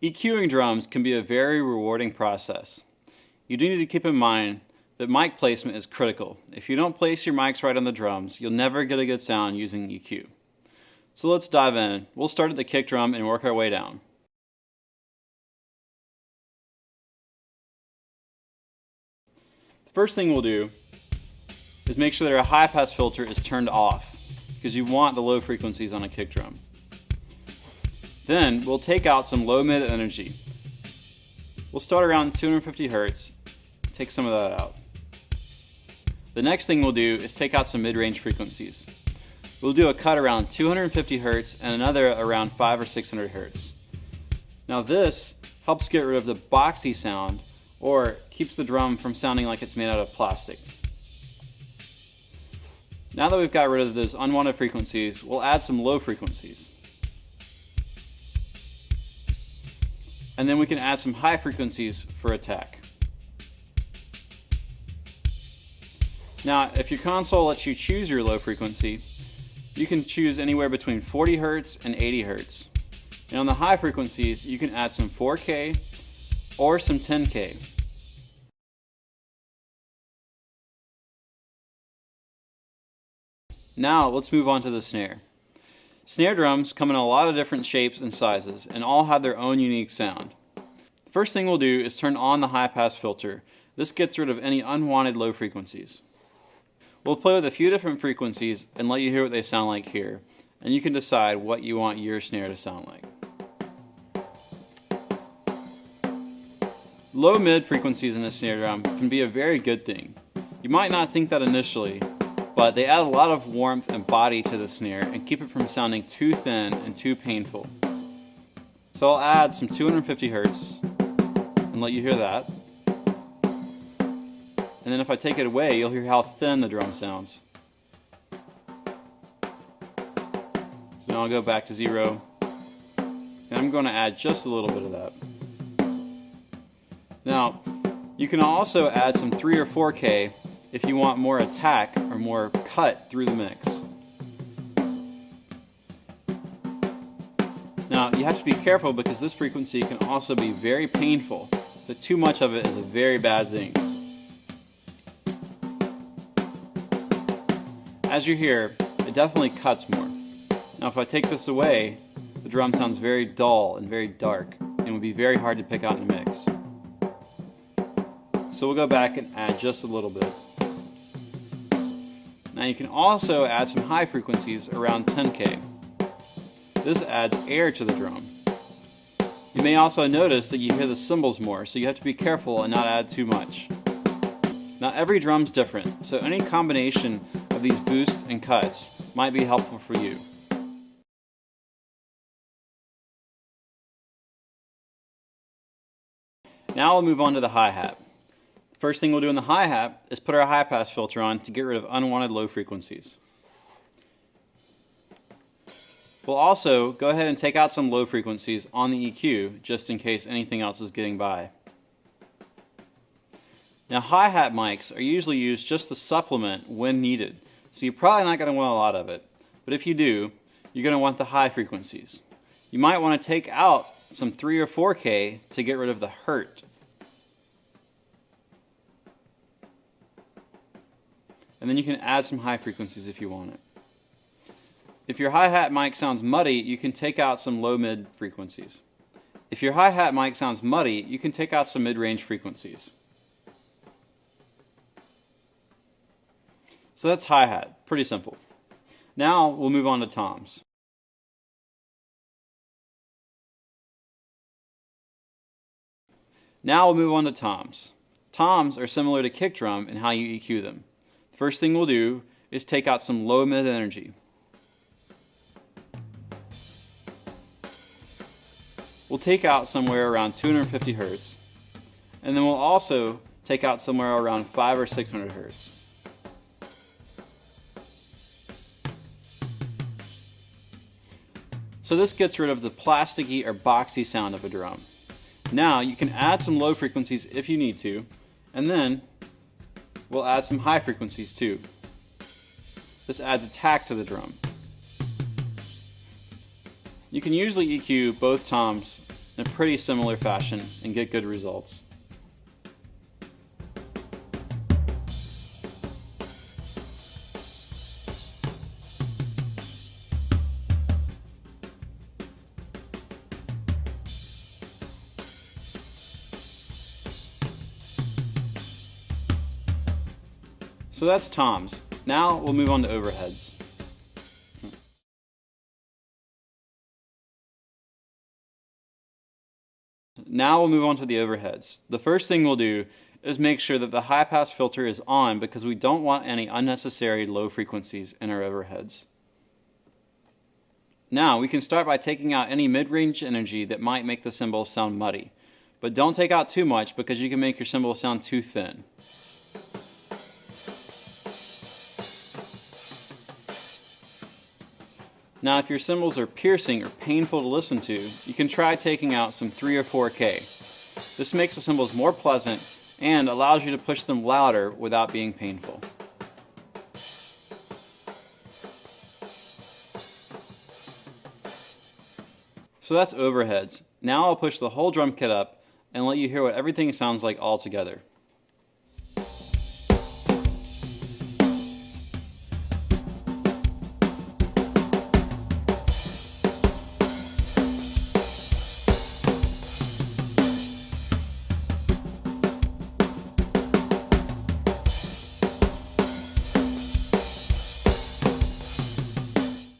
EQing drums can be a very rewarding process. You do need to keep in mind that mic placement is critical. If you don't place your mics right on the drums, you'll never get a good sound using EQ. So let's dive in. We'll start at the kick drum and work our way down. The first thing we'll do is make sure that our high pass filter is turned off, because you want the low frequencies on a kick drum. Then we'll take out some low mid energy. We'll start around 250 Hertz, take some of that out. The next thing we'll do is take out some mid-range frequencies. We'll do a cut around 250 Hertz and another around 500 or 600 Hertz. Now this helps get rid of the boxy sound, or keeps the drum from sounding like it's made out of plastic. Now that we've got rid of those unwanted frequencies, we'll add some low frequencies. And then we can add some high frequencies for attack. Now, if your console lets you choose your low frequency, you can choose anywhere between 40 Hertz and 80 Hertz. And on the high frequencies, you can add some 4K or some 10K. Now, let's move on to the snare. Snare drums come in a lot of different shapes and sizes, and all have their own unique sound. The first thing we'll do is turn on the high pass filter. This gets rid of any unwanted low frequencies. We'll play with a few different frequencies and let you hear what they sound like here, and you can decide what you want your snare to sound like. Low mid frequencies in a snare drum can be a very good thing. You might not think that initially, but they add a lot of warmth and body to the snare and keep it from sounding too thin and too painful. So I'll add some 250 Hertz and let you hear that. And then if I take it away, you'll hear how thin the drum sounds. So now I'll go back to 0. And I'm going to add just a little bit of that. Now, you can also add some 3 or 4K if you want more attack or more cut through the mix. Now, you have to be careful because this frequency can also be very painful, so too much of it is a very bad thing. As you hear, it definitely cuts more. Now, if I take this away, the drum sounds very dull and very dark, and would be very hard to pick out in the mix. So we'll go back and add just a little bit. Now you can also add some high frequencies around 10K. This adds air to the drum. You may also notice that you hear the cymbals more, so you have to be careful and not add too much. Now every drum's different, so any combination of these boosts and cuts might be helpful for you. Now we'll move on to the hi-hat. First thing we'll do in the hi-hat is put our high pass filter on to get rid of unwanted low frequencies. We'll also go ahead and take out some low frequencies on the EQ just in case anything else is getting by. Now hi-hat mics are usually used just to supplement when needed, so you're probably not going to want a lot of it, but if you do, you're going to want the high frequencies. You might want to take out some 3 or 4K to get rid of the hurt. And then you can add some high frequencies if you want it. If your hi-hat mic sounds muddy, you can take out some low-mid frequencies. If your hi-hat mic sounds muddy, you can take out some mid-range frequencies. So that's hi-hat, pretty simple. Now we'll move on to toms. Now we'll move on to toms. Toms are similar to kick drum in how you EQ them. First thing we'll do is take out some low mid energy. We'll take out somewhere around 250 Hertz, and then we'll also take out somewhere around 500 or 600 Hertz. So this gets rid of the plasticky or boxy sound of a drum. Now you can add some low frequencies if you need to, and then we'll add some high frequencies too. This adds attack to the drum. You can usually EQ both toms in a pretty similar fashion and get good results. So that's toms. Now we'll move on to overheads. Now we'll move on to the overheads. The first thing we'll do is make sure that the high pass filter is on because we don't want any unnecessary low frequencies in our overheads. Now we can start by taking out any mid-range energy that might make the cymbals sound muddy. But don't take out too much because you can make your cymbals sound too thin. Now if your cymbals are piercing or painful to listen to, you can try taking out some 3 or 4K. This makes the cymbals more pleasant and allows you to push them louder without being painful. So that's overheads. Now I'll push the whole drum kit up and let you hear what everything sounds like all together.